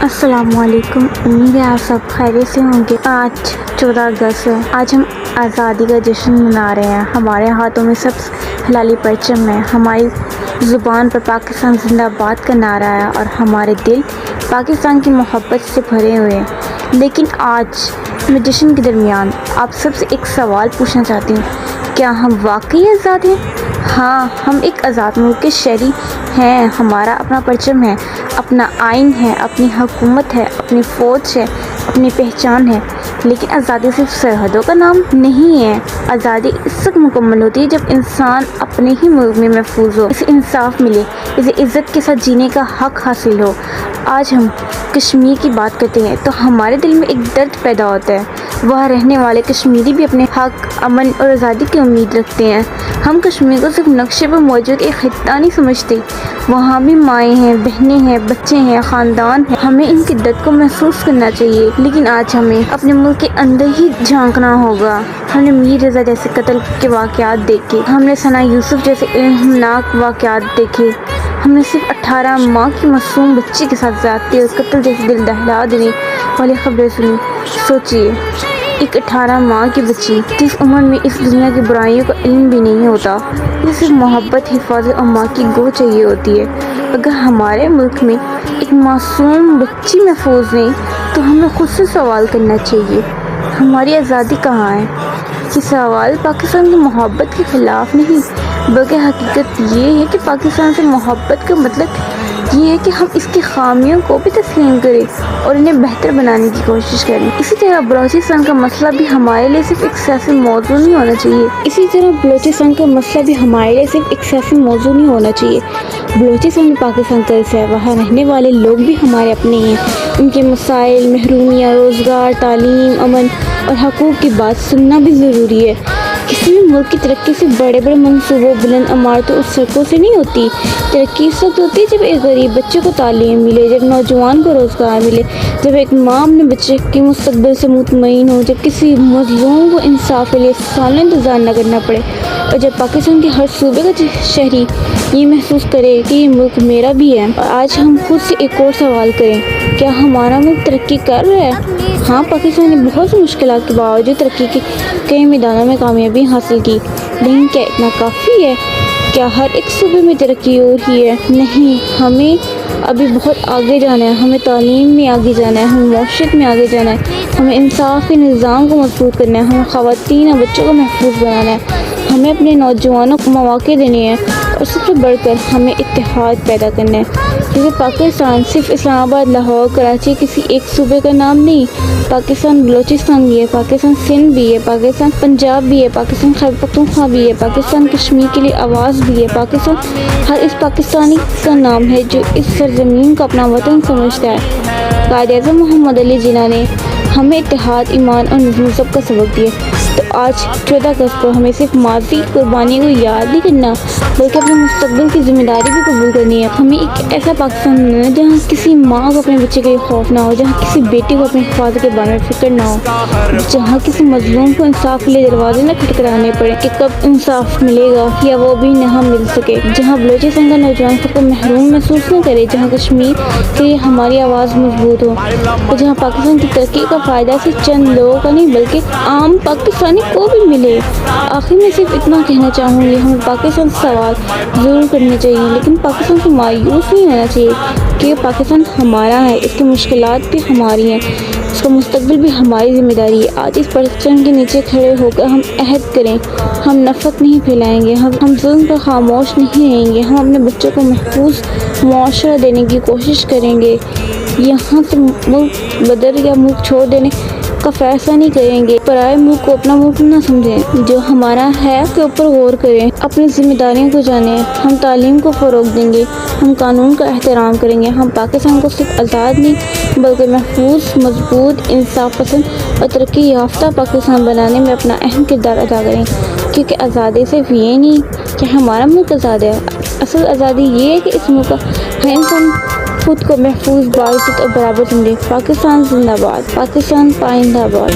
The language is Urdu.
السلام علیکم، امید ہے آپ سب خیریت سے ہوں گے۔ آج 14 اگست ہے۔ آج ہم آزادی کا جشن منا رہے ہیں۔ ہمارے ہاتھوں میں سب ہلالی پرچم ہے، ہماری زبان پر پاکستان زندہ باد کا نعرہ ہے اور ہمارے دل پاکستان کی محبت سے بھرے ہوئے ہیں۔ لیکن آج میں جشن کے درمیان آپ سب سے ایک سوال پوچھنا چاہتی ہوں، کیا ہم واقعی آزاد ہیں؟ ہاں، ہم ایک آزاد ملک کے شہری ہیں۔ ہمارا اپنا پرچم ہے، اپنا آئین ہے، اپنی حکومت ہے، اپنی فوج ہے، اپنی پہچان ہے۔ لیکن آزادی صرف سرحدوں کا نام نہیں ہے۔ آزادی اس وقت مکمل ہوتی ہے جب انسان اپنے ہی ملک میں محفوظ ہو، اسے انصاف ملے، اسے عزت کے ساتھ جینے کا حق حاصل ہو۔ آج ہم کشمیر کی بات کرتے ہیں تو ہمارے دل میں ایک درد پیدا ہوتا ہے۔ وہاں رہنے والے کشمیری بھی اپنے حق، امن اور آزادی کی امید رکھتے ہیں۔ ہم کشمیر کو صرف نقشے پر موجود ایک خطہ نہیں سمجھتے، وہاں بھی مائیں ہیں، بہنیں ہیں، بچے ہیں، خاندان ہیں۔ ہمیں ان کی درد کو محسوس کرنا چاہیے۔ لیکن آج ہمیں اپنے ملک کے اندر ہی جھانکنا ہوگا۔ ہم نے میر رضا جیسے قتل کے واقعات دیکھے، ہم نے ثنا یوسف جیسے الہمناک واقعات دیکھے، ہم نے صرف 18 ماہ کی معصوم بچی کے ساتھ زیادتی اور قتل جیسی دل دہلا دینے والی خبریں سنی۔ سوچیے، ایک 18 ماہ کی بچی جس عمر میں اس دنیا کی برائیوں کا علم بھی نہیں ہوتا، اسے صرف محبت، حفاظت اور ماں کی گود چاہیے ہوتی ہے۔ اگر ہمارے ملک میں ایک معصوم بچی محفوظ نہیں تو ہمیں خود سے سوال کرنا چاہیے، ہماری آزادی کہاں ہے؟ یہ سوال پاکستان کی محبت کے خلاف نہیں، بلکہ حقیقت یہ ہے کہ پاکستان سے محبت کا مطلب یہ ہے کہ ہم اس کی خامیوں کو بھی تسلیم کریں اور انہیں بہتر بنانے کی کوشش کریں۔ اسی طرح بلوچستان کا مسئلہ بھی ہمارے لیے صرف ایک سیاسی موضوع نہیں ہونا چاہیے۔ بلوچستان میں پاکستان کا حصہ ہے، وہاں رہنے والے لوگ بھی ہمارے اپنے ہیں۔ ان کے مسائل، محرومیاں، روزگار، تعلیم، امن اور حقوق کی بات سننا بھی ضروری ہے۔ کسی بھی ملک کی ترقی سے بڑے بڑے منصوبوں، بلند عمارتوں اور سڑکوں سے نہیں ہوتی۔ ترقی اس وقت ہوتی ہے جب ایک غریب بچے کو تعلیم ملے، جب نوجوان کو روزگار ملے، جب ایک ماں اپنے بچے کے مستقبل سے مطمئن ہو، جب کسی مظلوم کو انصاف کے لیے سالوں انتظار نہ کرنا پڑے، اور جب پاکستان کے ہر صوبے کا شہری یہ محسوس کرے کہ یہ ملک میرا بھی ہے۔ اور آج ہم خود سے ایک اور سوال کریں، کیا ہمارا ملک ترقی کر رہا ہے؟ ہاں، پاکستان نے بہت سی مشکلات کے باوجود ترقی کے کئی میدانوں میں کامیابی حاصل کی، لیکن کیا اتنا کافی ہے؟ کیا ہر ایک صوبے میں ترقی ہو رہی ہے؟ نہیں، ہمیں ابھی بہت آگے جانا ہے۔ ہمیں تعلیم میں آگے جانا ہے، ہمیں معاشرت میں آگے جانا ہے، ہمیں انصاف کے نظام کو مضبوط کرنا ہے، ہمیں خواتین اور بچوں کو محفوظ بنانا ہے، ہمیں اپنے نوجوانوں کو مواقع دینے ہیں، اور سب سے بڑھ کر ہمیں اتحاد پیدا کرنا ہے۔ جیسے پاکستان صرف اسلام آباد، لاہور، کراچی کسی ایک صوبے کا نام نہیں، پاکستان بلوچستان بھی ہے، پاکستان سندھ بھی ہے، پاکستان پنجاب بھی ہے، پاکستان خیبر پختونخوا بھی ہے، پاکستان کشمیر کے لیے آواز بھی ہے۔ پاکستان ہر اس پاکستانی کا نام ہے جو اس سرزمین کو اپنا وطن سمجھتا ہے۔ قائد اعظم محمد علی جناح نے ہمیں اتحاد، ایمان اور نصب کا سبق دیا۔ تو آج 14 اگست کو ہمیں صرف ماضی قربانی کو یاد نہیں کرنا، بلکہ اپنے مستقبل کی ذمہ داری بھی قبول کرنی ہے۔ ہمیں ایک ایسا پاکستان بنانا ہے جہاں کسی ماں کو اپنے بچے کے لیے خوف نہ ہو، جہاں کسی بیٹی کو اپنی حفاظت کے بارے میں فکر نہ ہو، جہاں کسی مظلوم کو انصاف کے لیے دروازے نہ کھٹکھٹانے پڑے کہ کب انصاف ملے گا یا وہ بھی نہ مل سکے، جہاں بلوچستان کا نوجوان خود کو محروم محسوس نہ کرے، جہاں کشمیر کے لیے ہماری آواز مضبوط ہو، اور جہاں پاکستان کی ترقی کا فائدہ صرف چند لوگوں کا نہیں بلکہ عام پاکستانی کو بھی ملے۔ آخر میں صرف اتنا کہنا چاہوں گی، ہمیں پاکستان سے سوال ضرور کرنے چاہیے، لیکن پاکستان سے مایوس نہیں ہونا چاہیے، کیونکہ پاکستان ہمارا ہے، اس کی مشکلات بھی ہماری ہیں، اس کا مستقبل بھی ہماری ذمہ داری ہے۔ آج اس پرچم کے نیچے کھڑے ہو کر ہم عہد کریں، ہم نفرت نہیں پھیلائیں گے، ہم ظلم پر خاموش نہیں رہیں گے، ہم اپنے بچوں کو محفوظ معاشرہ دینے کی کوشش کریں گے، یہاں سے ملک بدر یا ملک چھوڑ دینے کا فیصلہ نہیں کریں گے۔ پرائے ملک کو اپنا ملک نہ سمجھیں، جو ہمارا ہے اس کے اوپر غور کریں، اپنی ذمہ داریوں کو جانیں۔ ہم تعلیم کو فروغ دیں گے، ہم قانون کا احترام کریں گے، ہم پاکستان کو صرف آزاد نہیں بلکہ محفوظ، مضبوط، انصاف پسند اور ترقی یافتہ پاکستان بنانے میں اپنا اہم کردار ادا کریں، کیونکہ آزادی صرف یہ نہیں کہ ہمارا ملک آزاد ہے، اصل آزادی یہ ہے کہ اس ملک کا ہر انسان خود کو محفوظ، باعزت اور برابر سمجھے۔ پاکستان زندہ باد، پاکستان پائندہ باد۔